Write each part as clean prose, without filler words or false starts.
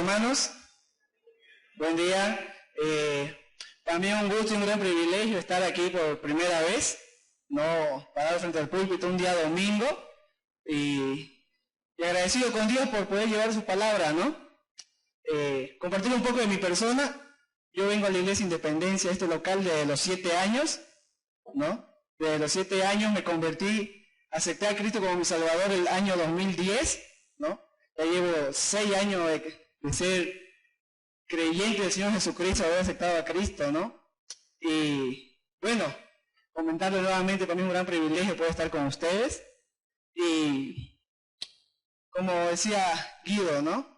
hermanos. Buen día. También un gusto y un gran privilegio estar aquí por primera vez, no parado frente al púlpito un día domingo, y agradecido con Dios por poder llevar su palabra, ¿no? Compartir un poco de mi persona. Yo vengo a la Iglesia Independencia, este local, de los 7 años, ¿no? Desde los 7 años me convertí, acepté a Cristo como mi Salvador el año 2010, ¿no? Ya llevo 6 años de ser creyente del Señor Jesucristo, haber aceptado a Cristo, ¿no? Y bueno, comentarles nuevamente, para mí es un gran privilegio poder estar con ustedes. Y como decía Guido, ¿no?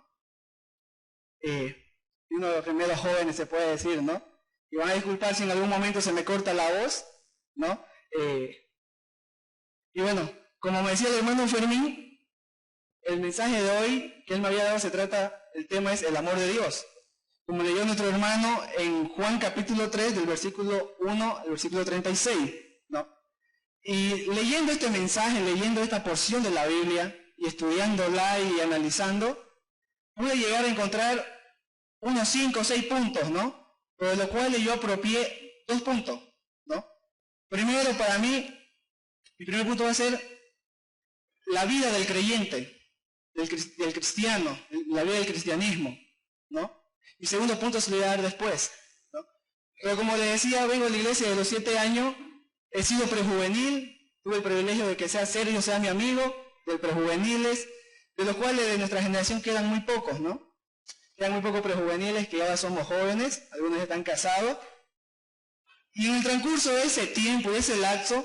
Uno de los primeros jóvenes, se puede decir, ¿no? Y van a disculpar si en algún momento se me corta la voz, ¿no? Y bueno, como me decía el hermano Fermín, el mensaje de hoy que él me había dado el tema es el amor de Dios. Como leyó nuestro hermano en Juan capítulo 3, del versículo 1 al versículo 36, ¿no? Y leyendo este mensaje, leyendo esta porción de la Biblia, y estudiándola y analizando, pude llegar a encontrar unos 5 o 6 puntos, ¿no? Por lo cual yo apropié 2 puntos, ¿no? Primero, para mí, mi primer punto va a ser la vida del creyente, del cristiano, la vida del cristianismo, ¿no? Mi segundo punto se lo voy a dar después, ¿no? Pero como les decía, vengo a la iglesia de los 7 años, he sido prejuvenil, tuve el privilegio de que Sergio sea mi amigo, de prejuveniles, de los cuales de nuestra generación quedan muy pocos, ¿no? Quedan muy pocos prejuveniles que ahora somos jóvenes, algunos están casados. Y en el transcurso de ese tiempo, de ese lapso,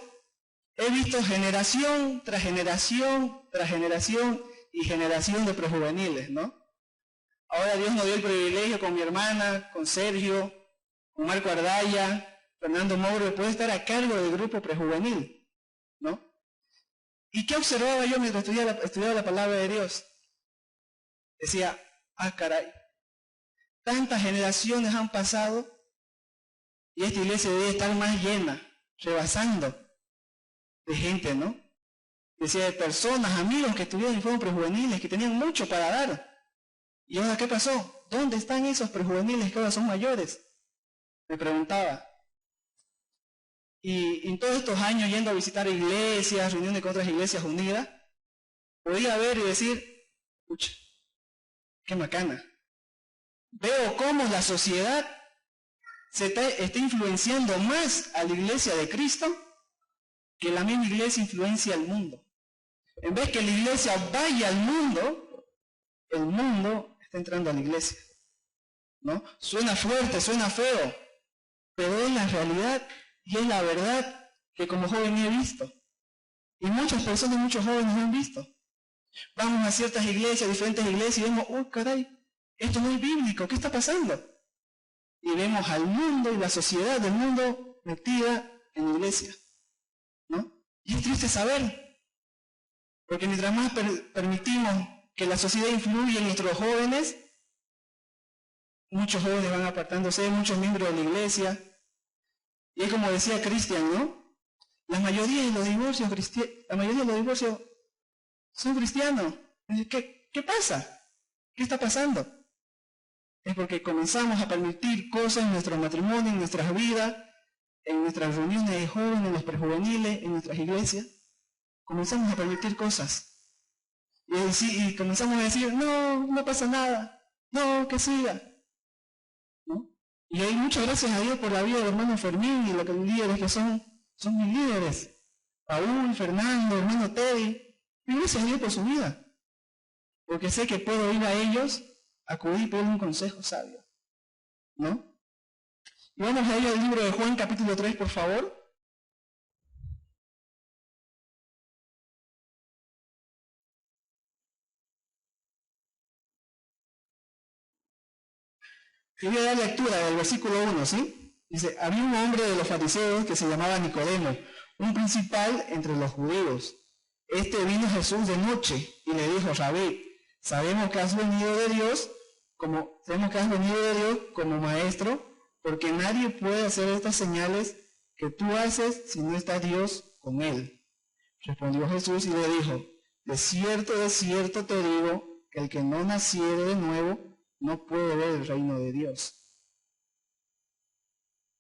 he visto generación tras generación, tras generación y generación de prejuveniles, ¿no? Ahora Dios nos dio el privilegio con mi hermana, con Sergio, con Marco Ardaya, Fernando Mauro, de poder estar a cargo del grupo prejuvenil, ¿no? ¿Y qué observaba yo mientras estudiaba la palabra de Dios? Decía, caray, tantas generaciones han pasado y esta iglesia debe estar más llena, rebasando de gente, ¿no? Decía, de personas, amigos que estuvieron y fueron prejuveniles, que tenían mucho para dar. ¿Y ahora qué pasó? ¿Dónde están esos prejuveniles que ahora son mayores? Me preguntaba. Y en todos estos años yendo a visitar iglesias, reuniones con otras iglesias unidas, podía ver y decir, pucha, qué macana. Veo cómo la sociedad está influenciando más a la iglesia de Cristo que la misma iglesia influencia al mundo. En vez que la iglesia vaya al mundo, el mundo está entrando a la iglesia, ¿no? Suena fuerte, suena feo, pero es la realidad y es la verdad que como joven he visto. Y muchas personas, muchos jóvenes han visto. Vamos a ciertas iglesias, diferentes iglesias, y vemos, caray, esto no es bíblico, ¿qué está pasando? Y vemos al mundo y la sociedad del mundo metida en la iglesia, ¿no? Y es triste saber, porque mientras más permitimos que la sociedad influya en nuestros jóvenes, muchos jóvenes van apartándose, muchos miembros de la iglesia. Y es como decía Cristian, ¿no? La mayoría de los divorcios son cristianos. ¿Qué pasa? ¿Qué está pasando? Es porque comenzamos a permitir cosas en nuestro matrimonio, en nuestras vidas, en nuestras reuniones de jóvenes, en los prejuveniles, en nuestras iglesias. Comenzamos a permitir cosas. Y comenzamos a decir, no pasa nada. No, que siga. ¿No? Y hay muchas gracias a Dios por la vida del hermano Fermín y los líderes que son mis líderes. Paul, Fernando, hermano Teddy. Y gracias a Dios por su vida. Porque sé que puedo ir a ellos, acudir y pedir un consejo sabio, ¿no? Y vamos a ir al libro de Juan capítulo 3, por favor. Y voy a dar lectura del versículo 1, ¿sí? Dice, había un hombre de los fariseos que se llamaba Nicodemo, un principal entre los judíos. Este vino a Jesús de noche y le dijo, Rabí, sabemos que has venido de Dios como maestro, porque nadie puede hacer estas señales que tú haces si no está Dios con él. Respondió Jesús y le dijo, de cierto te digo, que el que no naciere de nuevo no puede ver el reino de Dios.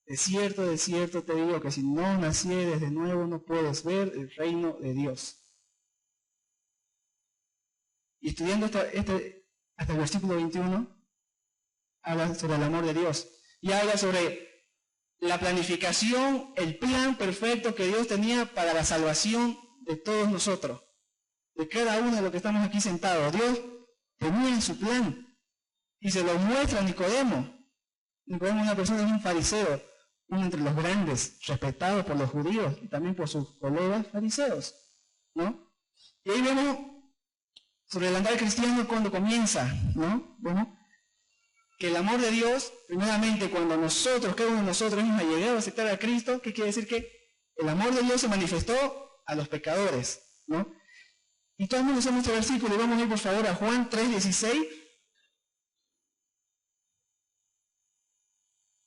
De cierto te digo que si no nacieres de nuevo no puedes ver el reino de Dios. Y estudiando hasta el versículo 21, habla sobre el amor de Dios. Y habla sobre la planificación, el plan perfecto que Dios tenía para la salvación de todos nosotros. De cada uno de los que estamos aquí sentados. Dios tenía su plan. Y se lo muestra a Nicodemo. Nicodemo es una persona, un fariseo, uno entre los grandes, respetados por los judíos y también por sus colegas fariseos, ¿no? Y ahí vemos sobre el andar cristiano cuando comienza, ¿no? Bueno, que el amor de Dios, primeramente cuando nosotros, cada uno de nosotros hemos llegado a aceptar a Cristo, ¿qué quiere decir? Que el amor de Dios se manifestó a los pecadores, ¿no? Y todos conocemos este versículo, y vamos a ir por favor a Juan 3:16.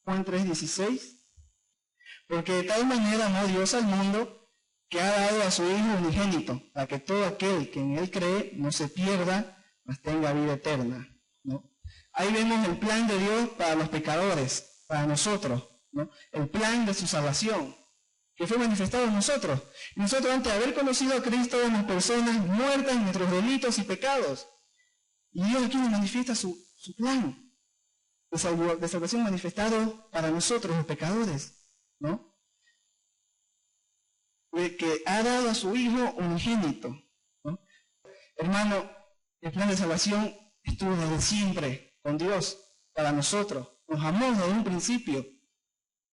Juan 3:16. Porque de tal manera amó Dios al mundo que ha dado a su Hijo unigénito, para que todo aquel que en Él cree no se pierda, mas tenga vida eterna, ¿no? Ahí vemos el plan de Dios para los pecadores, para nosotros, ¿no? El plan de su salvación, que fue manifestado en nosotros. Y nosotros, antes de haber conocido a Cristo, éramos personas muertas en nuestros delitos y pecados. Y Dios aquí nos manifiesta su plan de salvación manifestado para nosotros, los pecadores, ¿no? Que ha dado a su Hijo unigénito, ¿no? Hermano, el plan de salvación estuvo desde siempre con Dios, para nosotros. Nos amó desde un principio,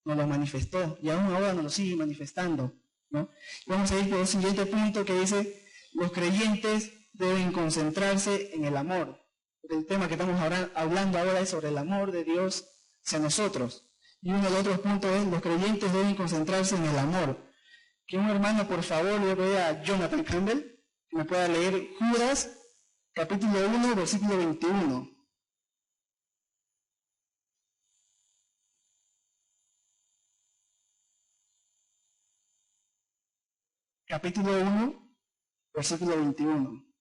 nos lo manifestó y aún ahora nos lo sigue manifestando, ¿no? Vamos a ir por el siguiente punto que dice, los creyentes deben concentrarse en el amor. El tema que estamos hablando ahora es sobre el amor de Dios hacia nosotros. Y uno de los otros puntos es, los creyentes deben concentrarse en el amor. Que un hermano, por favor, le voy a Jonathan Campbell, que me pueda leer Judas, capítulo 1, versículo 21. Capítulo 1, versículo 21.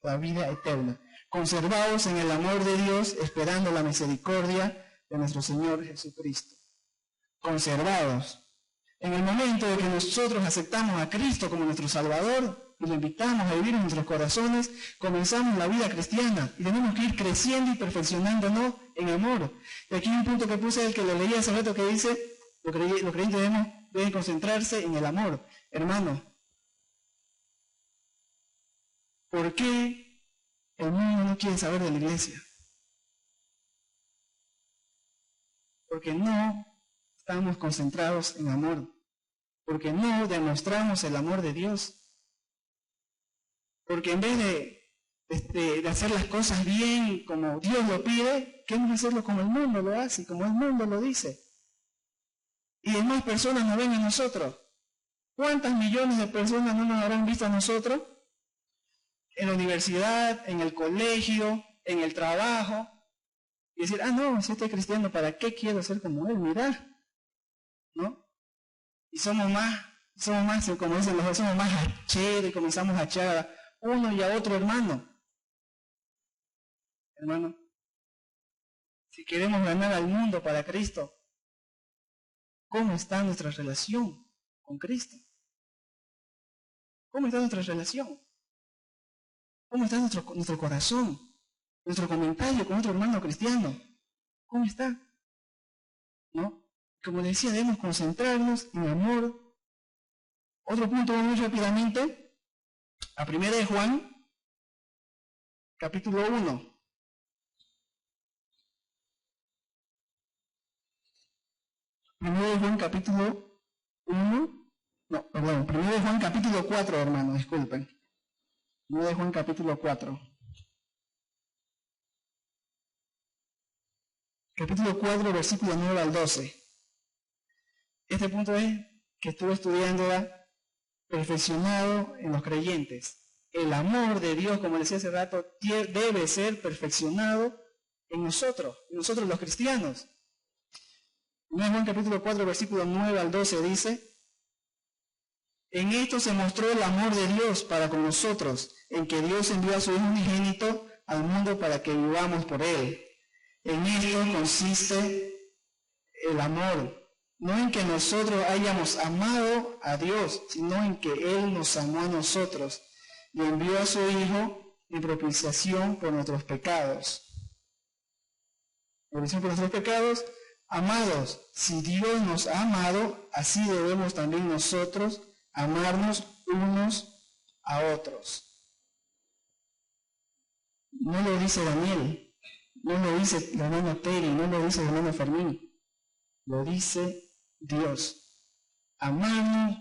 La vida eterna. Conservaos en el amor de Dios, esperando la misericordia de nuestro Señor Jesucristo. Conservados. En el momento de que nosotros aceptamos a Cristo como nuestro Salvador y lo invitamos a vivir en nuestros corazones, comenzamos la vida cristiana y tenemos que ir creciendo y perfeccionándonos en amor. Y aquí hay un punto que puse, el que lo leí hace rato, que dice, los creyentes deben concentrarse en el amor. Hermano, ¿por qué el mundo no quiere saber de la iglesia? Porque no estamos concentrados en amor. Porque no demostramos el amor de Dios. Porque en vez de hacer las cosas bien como Dios lo pide, queremos hacerlo como el mundo lo hace, como el mundo lo dice. Y demás personas nos ven a nosotros. ¿Cuántas millones de personas no nos habrán visto a nosotros? En la universidad, en el colegio, en el trabajo, y decir, no, si estoy cristiano, ¿para qué quiero ser como él? Mirá, ¿no? Y somos más, como dicen los, somos más hacheros y comenzamos a echar a uno y a otro hermano. Hermano, si queremos ganar al mundo para Cristo, ¿cómo está nuestra relación con Cristo? ¿Cómo está nuestra relación? ¿Cómo está nuestro corazón? Nuestro comentario con otro hermano cristiano. ¿Cómo está? ¿No? Como decía, debemos concentrarnos en amor. Otro punto muy rápidamente, a 1 de Juan, capítulo 1. Primero de Juan, capítulo 1. No, perdón, 1 de Juan, capítulo 4, hermano, disculpen. 1 de Juan, capítulo 4. Capítulo 4, versículo 9 al 12. Este punto es que estuve estudiando perfeccionado en los creyentes. El amor de Dios, como decía hace rato, debe ser perfeccionado en nosotros los cristianos. En Juan capítulo 4, versículo 9 al 12 dice: en esto se mostró el amor de Dios para con nosotros, en que Dios envió a su Hijo unigénito al mundo para que vivamos por Él. En esto consiste el amor, no en que nosotros hayamos amado a Dios, sino en que Él nos amó a nosotros y envió a su Hijo en propiciación por nuestros pecados. Propiciación por nuestros pecados. Amados, si Dios nos ha amado, así debemos también nosotros amarnos unos a otros. No lo dice Daniel, no lo dice la hermana Peri, no lo dice la hermana Fermín, lo dice Dios. Amarnos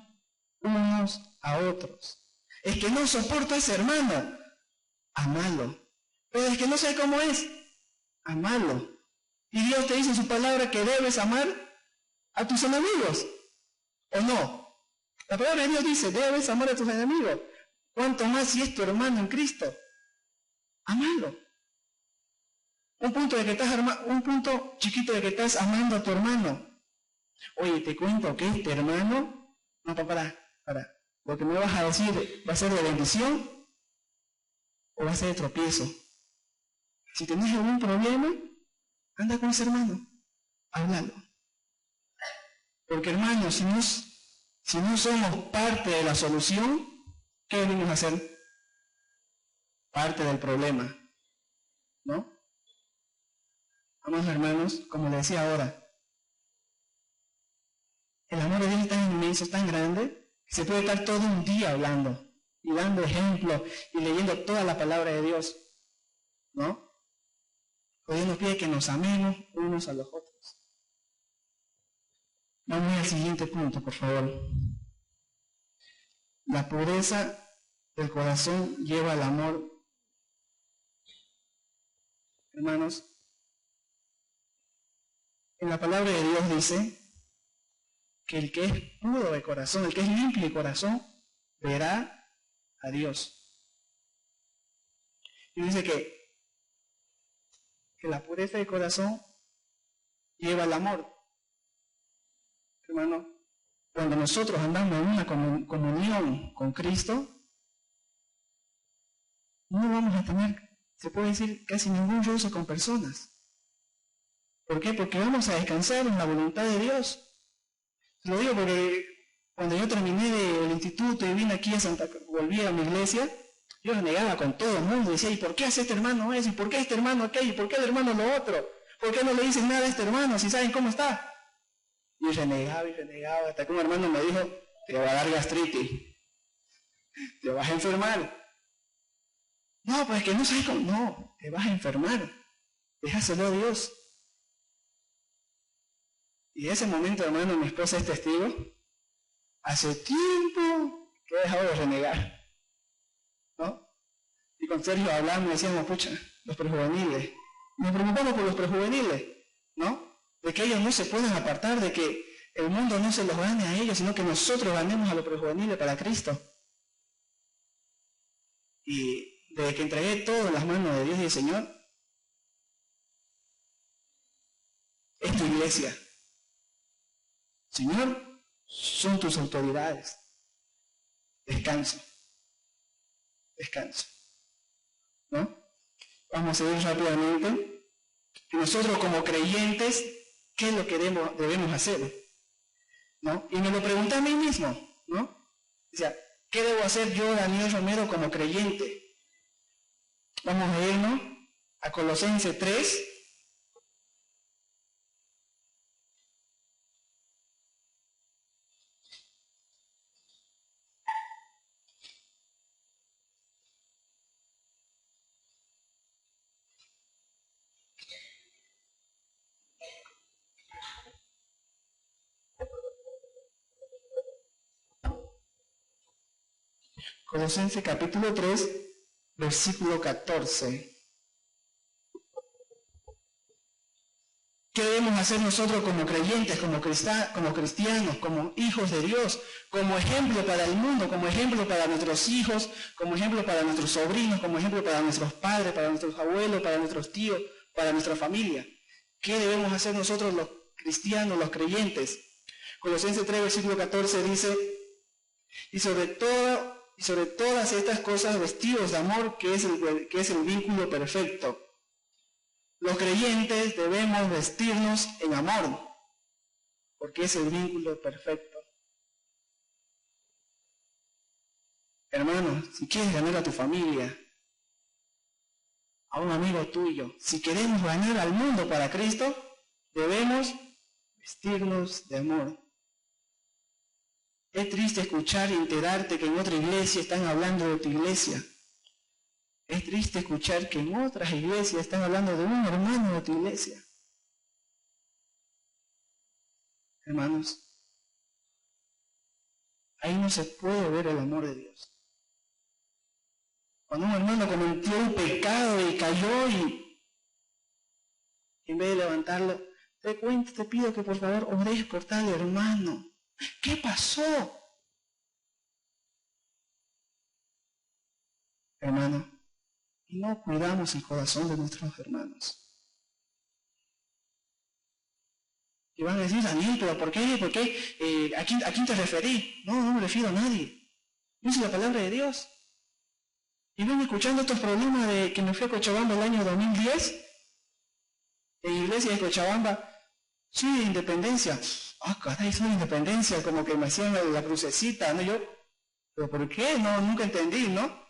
unos a otros. Es que no soporto a ese hermano, amalo. Pero es que no sé cómo es, amalo. Y Dios te dice en su palabra que debes amar a tus enemigos, ¿o no? La palabra de Dios dice, debes amar a tus enemigos. ¿Cuánto más si es tu hermano en Cristo? Amalo. Un punto chiquito de que estás amando a tu hermano. Oye, te cuento que este hermano, no, para. Lo que me vas a decir, ¿va a ser de bendición o va a ser de tropiezo? Si tenés algún problema, anda con ese hermano, háblalo. Porque hermano, si no somos parte de la solución, ¿qué venimos a hacer? Parte del problema, ¿no? Amados hermanos, como le decía ahora, el amor de Dios es tan inmenso, es tan grande, que se puede estar todo un día hablando y dando ejemplos y leyendo toda la palabra de Dios, ¿no? Dios nos pide que nos amemos unos a los otros. Vamos al siguiente punto, por favor. La pureza del corazón lleva al amor. Hermanos, en la palabra de Dios dice que el que es puro de corazón, el que es limpio de corazón, verá a Dios. Y dice que la pureza del corazón lleva al amor. Hermano, cuando nosotros andamos en una comunión con Cristo, no vamos a tener, se puede decir, casi ningún roce con personas. ¿Por qué? Porque vamos a descansar en la voluntad de Dios. Lo digo porque cuando yo terminé del instituto y vine aquí a volví a mi iglesia, yo renegaba con todo el mundo, decía, ¿y por qué hace este hermano eso? ¿Y por qué este hermano aquello? ¿Y por qué el hermano lo otro? ¿Por qué no le dicen nada a este hermano si saben cómo está? Y renegaba, hasta que un hermano me dijo, te va a dar gastritis, te vas a enfermar. No, pues que no sabes cómo, no, te vas a enfermar, déjaselo a Dios. Y en ese momento, hermano, mi esposa es testigo, hace tiempo que he dejado de renegar, ¿no? Y con Sergio hablamos y decíamos, pucha, los prejuveniles, nos preocupamos por los prejuveniles, ¿no? De que ellos no se puedan apartar, de que el mundo no se los gane a ellos, sino que nosotros ganemos a los prejuveniles para Cristo. Y desde que entregué todo en las manos de Dios y del Señor, es tu iglesia. Señor, son tus autoridades. Descanso. ¿No? Vamos a seguir rápidamente. Nosotros como creyentes, ¿qué es lo que debemos hacer? ¿No? Y me lo pregunté a mí mismo, ¿no? O sea, ¿qué debo hacer yo, Daniel Romero, como creyente? Vamos a irnos a Colosenses 3. Colosenses capítulo 3, versículo 14. ¿Qué debemos hacer nosotros como creyentes, como cristianos, como hijos de Dios, como ejemplo para el mundo, como ejemplo para nuestros hijos, como ejemplo para nuestros sobrinos, como ejemplo para nuestros padres, para nuestros abuelos, para nuestros tíos, para nuestra familia? ¿Qué debemos hacer nosotros los cristianos, los creyentes. Colosenses 3, versículo 14 dice, y sobre todas estas cosas vestidos de amor, que es el vínculo perfecto. Los creyentes debemos vestirnos en amor, porque es el vínculo perfecto. Hermano, si quieres ganar a tu familia, a un amigo tuyo, si queremos ganar al mundo para Cristo, debemos vestirnos de amor. Es triste escuchar y enterarte que en otra iglesia están hablando de tu iglesia. Es triste escuchar que en otras iglesias están hablando de un hermano de tu iglesia. Hermanos, ahí no se puede ver el amor de Dios. Cuando un hermano cometió un pecado y cayó y en vez de levantarlo, te pido que por favor ores por tal hermano. ¿Qué pasó? Hermano, no cuidamos el corazón de nuestros hermanos. Y van a decir, Daniel, ¿pero por qué? ¿Por qué? ¿A quién te referí? No me refiero a nadie. Dice la palabra de Dios. Y vengo escuchando estos problemas de que me fui a Cochabamba el año 2010. En iglesia de Cochabamba, soy de Independencia. Caray, soy de Independencia, como que me hacían la crucecita, ¿no? Yo, ¿pero por qué? No, nunca entendí, ¿no?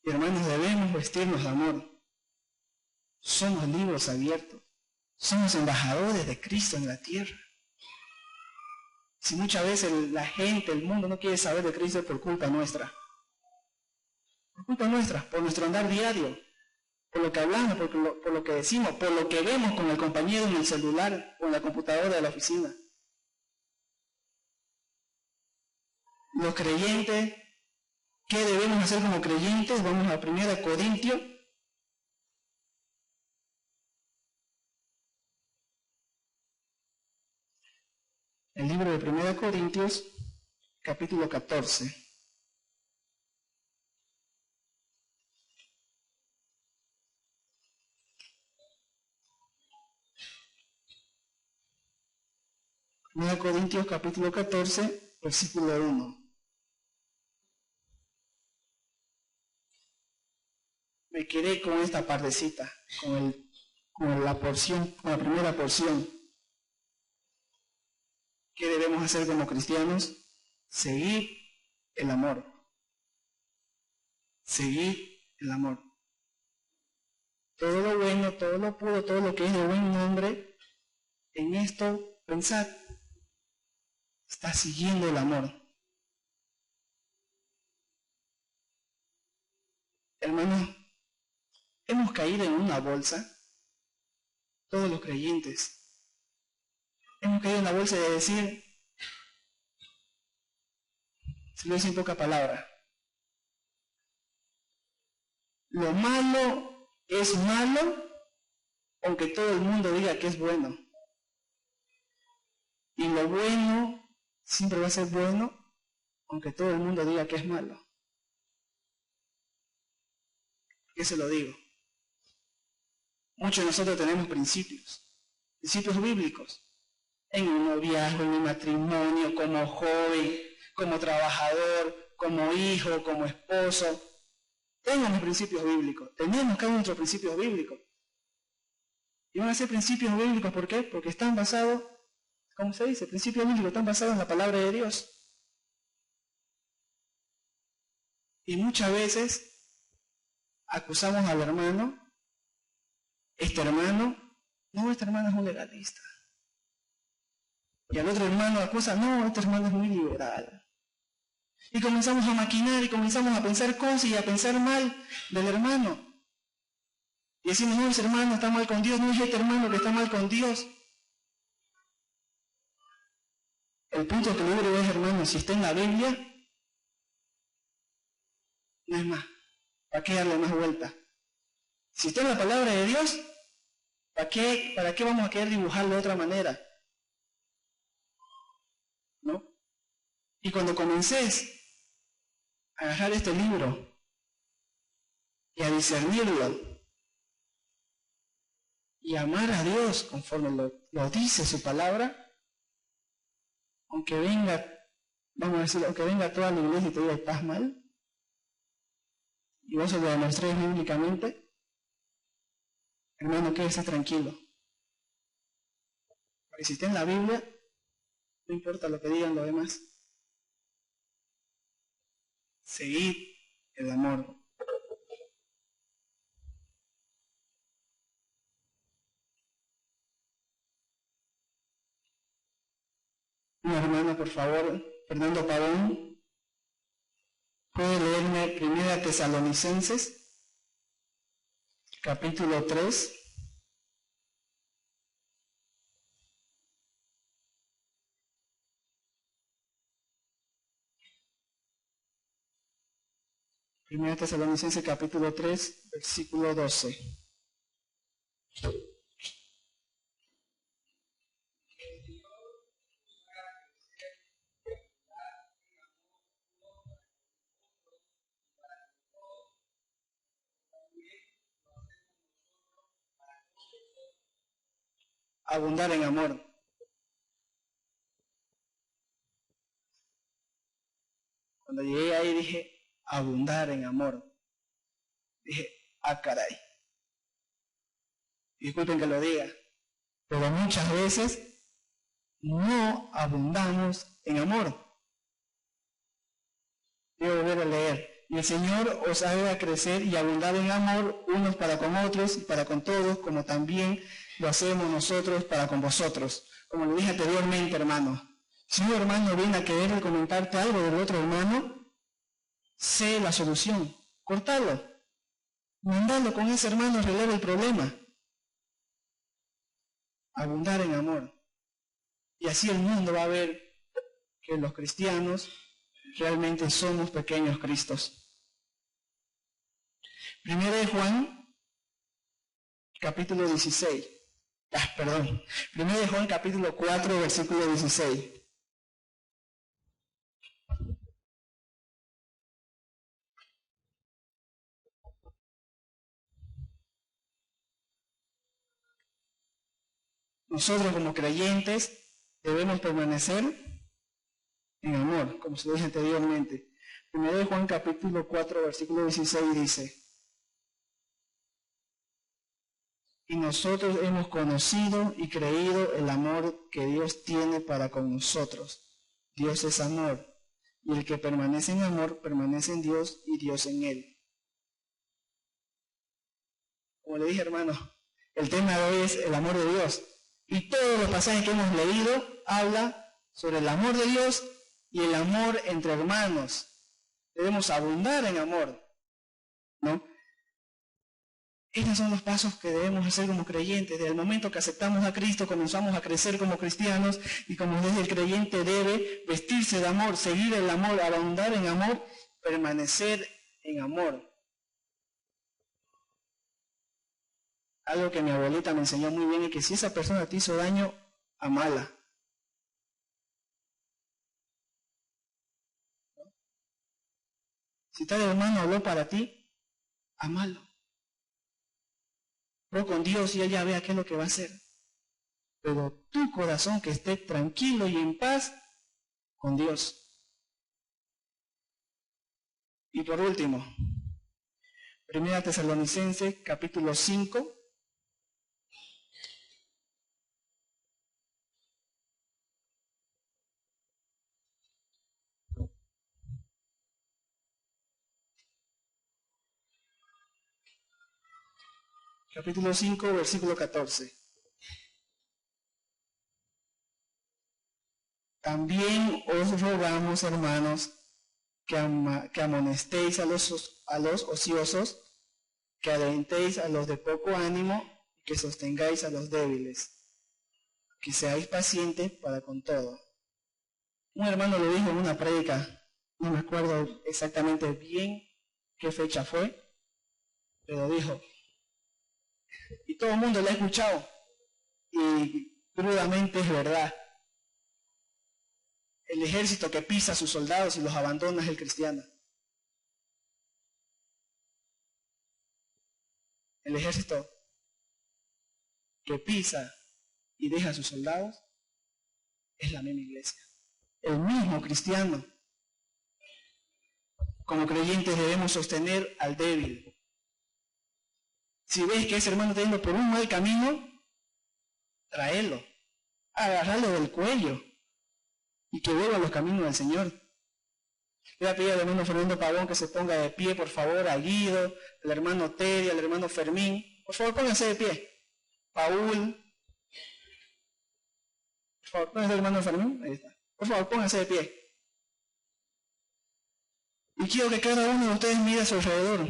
Y hermanos, debemos vestirnos de amor. Somos libros abiertos. Somos embajadores de Cristo en la tierra. Si muchas veces la gente, el mundo no quiere saber de Cristo es por culpa nuestra. Por culpa nuestra, por nuestro andar diario, por lo que hablamos, por lo que decimos, por lo que vemos con el compañero en el celular o en la computadora de la oficina. Los creyentes, ¿qué debemos hacer como creyentes? Vamos a 1 Corintios. El libro de 1 Corintios, capítulo 14. Corintios capítulo 14, versículo 1. Me quedé con esta partecita, con la primera porción. ¿Qué debemos hacer como cristianos? Seguir el amor. Seguir el amor. Todo lo bueno, todo lo puro, todo lo que es de buen nombre, en esto pensad. Está siguiendo el amor. Hermanos, hemos caído en una bolsa, todos los creyentes. Hemos caído en la bolsa de decir, si lo dice en poca palabra, lo malo es malo, aunque todo el mundo diga que es bueno. Y lo bueno siempre va a ser bueno, aunque todo el mundo diga que es malo. ¿Por qué se lo digo? Muchos de nosotros tenemos principios bíblicos, en el noviazgo, en el matrimonio, como joven, como trabajador, como hijo, como esposo. Tenemos principios bíblicos, tenemos cada uno nuestros principios bíblicos. Y van a ser principios bíblicos, ¿por qué? Porque están basados, como se dice, principios bíblicos están basados en la palabra de Dios. Y muchas veces acusamos al hermano, este hermano es un legalista. Y al otro hermano acusa, no, este hermano es muy liberal. Y comenzamos a maquinar y comenzamos a pensar cosas y a pensar mal del hermano. Y decimos, no, ese hermano está mal con Dios, no es este hermano que está mal con Dios. El punto que yo es, hermano, si está en la Biblia, no es más. ¿Para qué darle más vuelta? Si está en la palabra de Dios, ¿para qué vamos a querer dibujarlo de otra manera? ¿No? Y cuando comencés a agarrar este libro y a discernirlo, y amar a Dios conforme lo dice su palabra, aunque venga, vamos a decir, aunque venga toda la iglesia y te diga, ¿estás mal? Y vos se lo demostréis bíblicamente, hermano, quédese tranquilo. Porque si está en la Biblia, no importa lo que digan los demás. Seguid el amor. Mi hermano, por favor, Fernando Pavón, ¿puede leerme 1 Tesalonicenses, capítulo 3? Primera Tesalonicenses capítulo 3, versículo 12. Abundar en amor. Cuando llegué ahí dije, abundar en amor. Dije, ah, caray. Disculpen que lo diga, pero muchas veces no abundamos en amor. Voy a volver a leer. Y el Señor os haga crecer y abundar en amor unos para con otros y para con todos, como también lo hacemos nosotros para con vosotros. Como lo dije anteriormente, hermano. Si un hermano viene a querer comentarte algo del otro hermano, sé la solución. Cortalo. Mandalo con ese hermano, releva el problema. Abundar en amor. Y así el mundo va a ver que los cristianos realmente somos pequeños Cristos. Primera de Juan, capítulo 16. Primera de Juan, capítulo 4, versículo 16. Nosotros como creyentes debemos permanecer en amor, como se lo dije anteriormente. Primera de Juan, capítulo 4, versículo 16 dice: y nosotros hemos conocido y creído el amor que Dios tiene para con nosotros. Dios es amor, y el que permanece en amor, permanece en Dios y Dios en él. Como le dije, hermano, el tema de hoy es el amor de Dios. Y todos los pasajes que hemos leído habla sobre el amor de Dios y el amor entre hermanos. Debemos abundar en amor, ¿no? Estos son los pasos que debemos hacer como creyentes. Desde el momento que aceptamos a Cristo, comenzamos a crecer como cristianos y como desde el creyente debe vestirse de amor, seguir el amor, abundar en amor, permanecer en amor. Algo que mi abuelita me enseñó muy bien es que si esa persona te hizo daño, amala. Si tal hermano habló para ti, amalo. Pero con Dios y ella vea qué es lo que va a hacer. Pero tu corazón que esté tranquilo y en paz con Dios. Y por último, 1 Tesalonicenses capítulo 5. Capítulo 5, versículo 14. También os rogamos, hermanos, que amonestéis a los ociosos, que alentéis a los de poco ánimo, y que sostengáis a los débiles, que seáis pacientes para con todo. Un hermano lo dijo en una prédica, no me acuerdo exactamente bien qué fecha fue, pero dijo, y todo el mundo lo ha escuchado, y crudamente es verdad. El ejército que pisa a sus soldados y los abandona es el cristiano. El ejército que pisa y deja a sus soldados es la misma iglesia. El mismo cristiano. Como creyentes debemos sostener al débil. Si ves que ese hermano está yendo por un mal camino, tráelo, agarrarlo del cuello y que vuelva a los caminos del Señor. Le voy a pedir al hermano Fernando Pavón que se ponga de pie, por favor, a Guido, al hermano Teddy, al hermano Fermín. Por favor, pónganse de pie. Paul. Por favor, ¿dónde está el hermano Fermín? Ahí está. Por favor, pónganse de pie. Y quiero que cada uno de ustedes mire a su alrededor.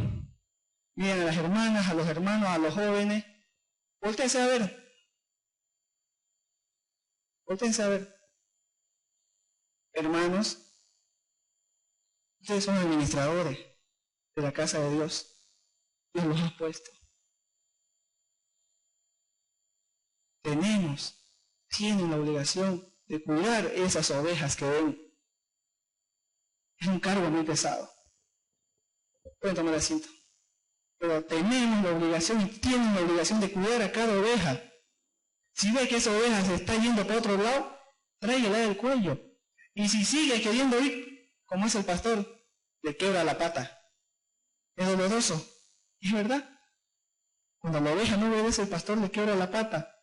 Miren a las hermanas, a los hermanos, a los jóvenes. Voltéense a ver. Voltéense a ver. Hermanos, ustedes son administradores de la casa de Dios. Dios los ha puesto. Tienen la obligación de cuidar esas ovejas que ven. Es un cargo muy pesado. Pueden tomar asiento. Pero tenemos la obligación y tienen la obligación de cuidar a cada oveja. Si ve que esa oveja se está yendo para otro lado, tráigala del cuello. Y si sigue queriendo ir, como es el pastor, le quiebra la pata. Es doloroso. Es verdad. Cuando la oveja no obedece, el pastor le quiebra la pata.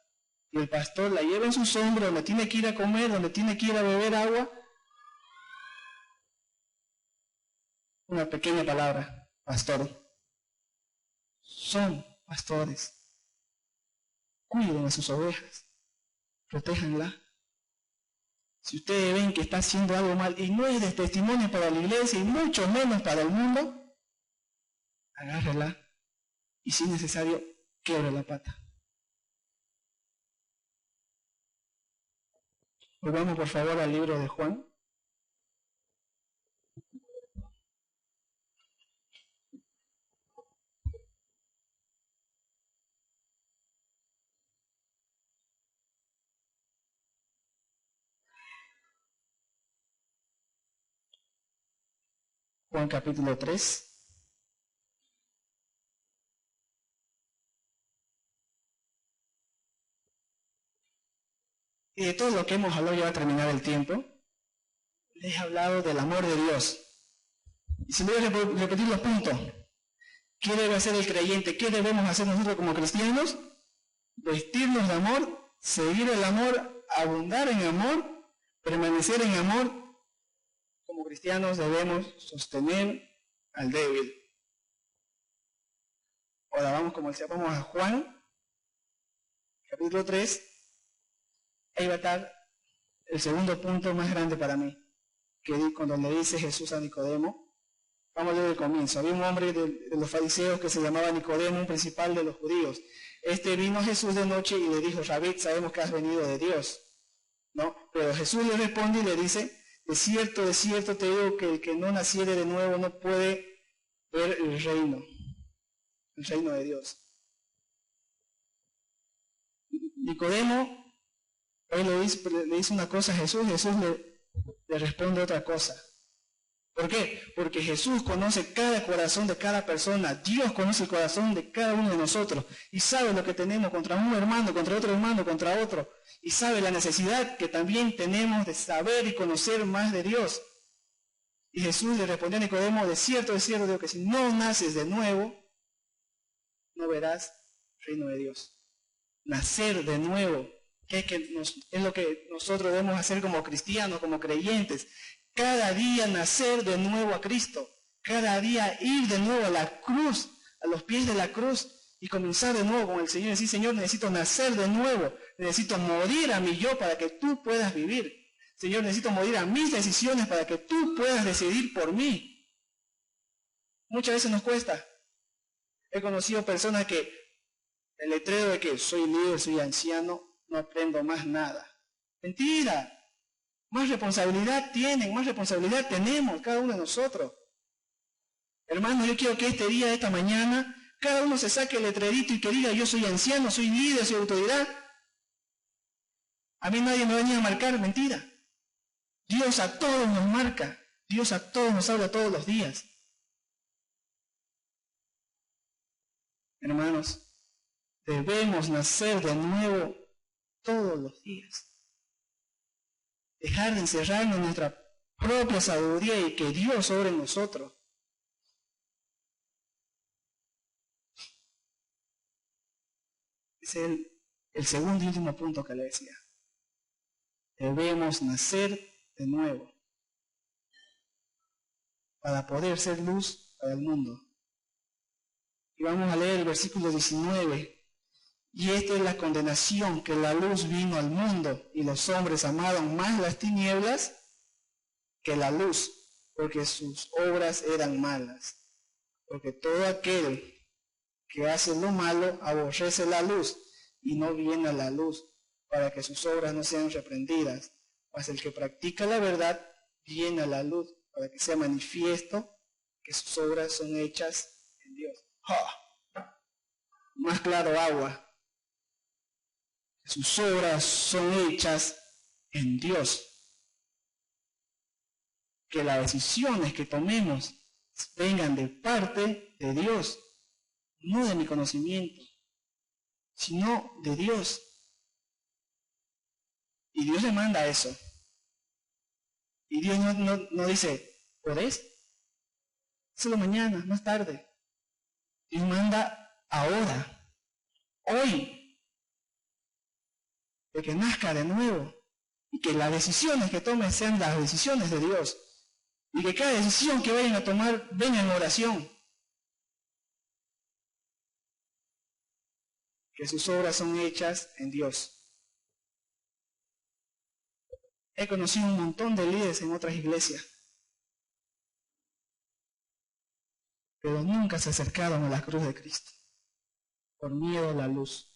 Y el pastor la lleva en sus hombros, donde tiene que ir a comer, donde tiene que ir a beber agua. Una pequeña palabra, pastor. Son pastores. Cuiden a sus ovejas. Protéjanla. Si ustedes ven que está haciendo algo mal y no es de testimonio para la iglesia y mucho menos para el mundo, agárrela y si es necesario, quiebre la pata. Volvamos por favor al libro de Juan. Juan capítulo 3. Y de todo lo que hemos hablado, ya va a terminar el tiempo. Les he hablado del amor de Dios. Y si voy a repetir los puntos. ¿Qué debe hacer el creyente? ¿Qué debemos hacer nosotros como cristianos? Vestirnos de amor, seguir el amor, abundar en amor, permanecer en amor. Como cristianos debemos sostener al débil. Ahora vamos a Juan, capítulo 3. Ahí va a estar el segundo punto más grande para mí, que cuando le dice Jesús a Nicodemo. Vamos a leer el comienzo. Había un hombre de los fariseos que se llamaba Nicodemo, un principal de los judíos. Vino a Jesús de noche y le dijo: Rabí, sabemos que has venido de Dios, ¿no? Pero Jesús le responde y le dice: de cierto te digo que el que no naciere de nuevo no puede ver el reino de Dios. Nicodemo, él le dice una cosa a Jesús le responde otra cosa. ¿Por qué? Porque Jesús conoce cada corazón de cada persona. Dios conoce el corazón de cada uno de nosotros y sabe lo que tenemos contra un hermano, contra otro, y sabe la necesidad que también tenemos de saber y conocer más de Dios. Y Jesús le respondió a Nicodemo: de cierto digo que si no naces de nuevo, no verás el reino de Dios. Nacer de nuevo, es lo que nosotros debemos hacer como cristianos, como creyentes. Cada día nacer de nuevo a Cristo. Cada día ir de nuevo a la cruz, a los pies de la cruz, y comenzar de nuevo con el Señor. Y decir: Señor, necesito nacer de nuevo. Necesito morir a mi yo para que tú puedas vivir. Señor, necesito morir a mis decisiones para que tú puedas decidir por mí. Muchas veces nos cuesta. He conocido personas que el letrero de que soy líder, soy anciano, no aprendo más nada. Mentira. Más responsabilidad tienen, más responsabilidad tenemos cada uno de nosotros. Hermanos, yo quiero que este día, esta mañana, cada uno se saque el letrerito y que diga: yo soy anciano, soy líder, soy autoridad. A mí nadie me va a venir a marcar, mentira. Dios a todos nos marca, Dios a todos nos habla todos los días. Hermanos, Debemos nacer de nuevo todos los días. Dejar de encerrarnos en nuestra propia sabiduría y que Dios obre en nosotros. Es el segundo y último punto que le decía. Debemos nacer de nuevo para poder ser luz para el mundo. Y vamos a leer el versículo 19. Y esta es la condenación, que la luz vino al mundo y los hombres amaron más las tinieblas que la luz, porque sus obras eran malas. Porque todo aquel que hace lo malo aborrece la luz y no viene a la luz para que sus obras no sean reprendidas. Mas el que practica la verdad viene a la luz para que sea manifiesto que sus obras son hechas en Dios. Más claro agua. Sus obras son hechas en Dios. Que las decisiones que tomemos vengan de parte de Dios, no de mi conocimiento, sino de Dios. Y Dios le manda eso. Y Dios no dice, ¿podés? Hazlo mañana, más tarde. Dios manda ahora, hoy. De que nazca de nuevo y que las decisiones que tomen sean las decisiones de Dios y que cada decisión que vayan a tomar venga en oración, que sus obras son hechas en Dios. He conocido un montón de líderes en otras iglesias, pero nunca se acercaron a la cruz de Cristo por miedo a la luz.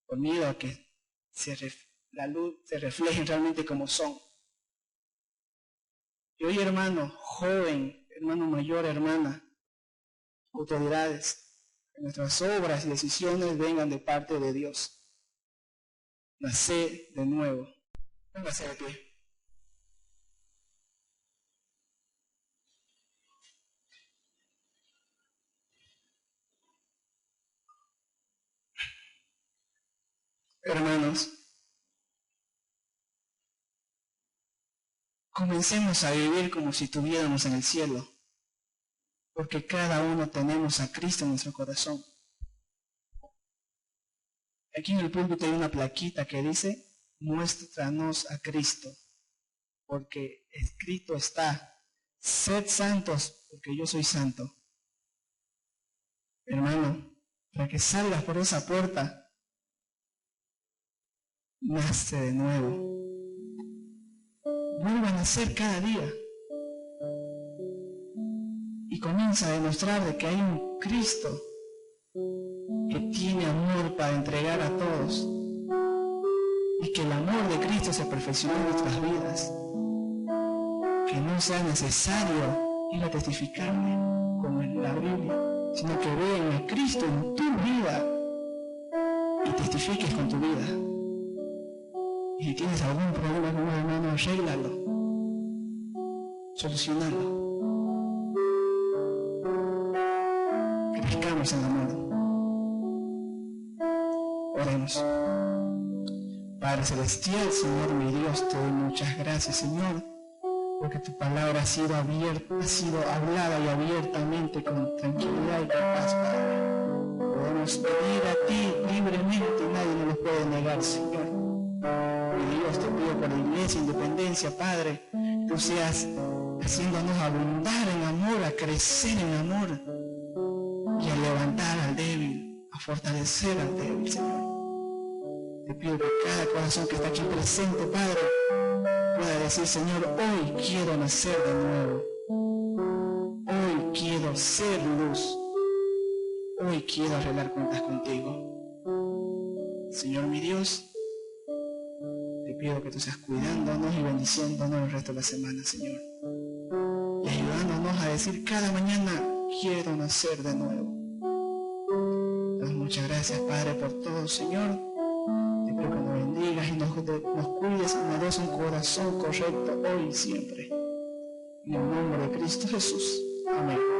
Por miedo a que la luz se refleje realmente como son. Y hoy, hermano, joven, hermano mayor, hermana, autoridades, que nuestras obras y decisiones vengan de parte de Dios. Nacer de nuevo. Póngase de pie. Hermanos, comencemos a vivir como si estuviéramos en el cielo, porque cada uno tenemos a Cristo en nuestro corazón. Aquí en el púlpito hay una plaquita que dice, muéstranos a Cristo, porque escrito está, sed santos, porque yo soy santo. Hermano, para que salgas por esa puerta, nace de nuevo. Vuelve a nacer cada día. Y comienza a demostrar de que hay un Cristo que tiene amor para entregar a todos. Y que el amor de Cristo se perfecciona en nuestras vidas. Que no sea necesario ir a testificarme como en la Biblia, sino que vean a Cristo en tu vida y testifiques con tu vida. Y si tienes algún problema con un hermano, arréglalo, solucionalo. Crezcamos en amor. Oremos. Padre Celestial, Señor mi Dios, te doy muchas gracias, Señor, porque tu palabra ha sido abierta, ha sido hablada y abiertamente con tranquilidad y con paz, Padre. Podemos venir a ti libremente y nadie nos lo puede negar, Señor. Dios, te pido por la iglesia, independencia, Padre, tú seas haciéndonos abundar en amor, a crecer en amor y a levantar al débil, a fortalecer al débil, Señor. Te pido que cada corazón que está aquí presente, Padre, pueda decir, Señor, hoy quiero nacer de nuevo. Hoy quiero ser luz. Hoy quiero arreglar cuentas contigo. Señor mi Dios, te pido que tú seas cuidándonos y bendiciéndonos el resto de la semana, Señor. Y ayudándonos a decir cada mañana, quiero nacer de nuevo. Damos muchas gracias, Padre, por todo, Señor. Te pido que nos bendigas y nos cuides y nos des un corazón correcto hoy y siempre. En el nombre de Cristo Jesús. Amén.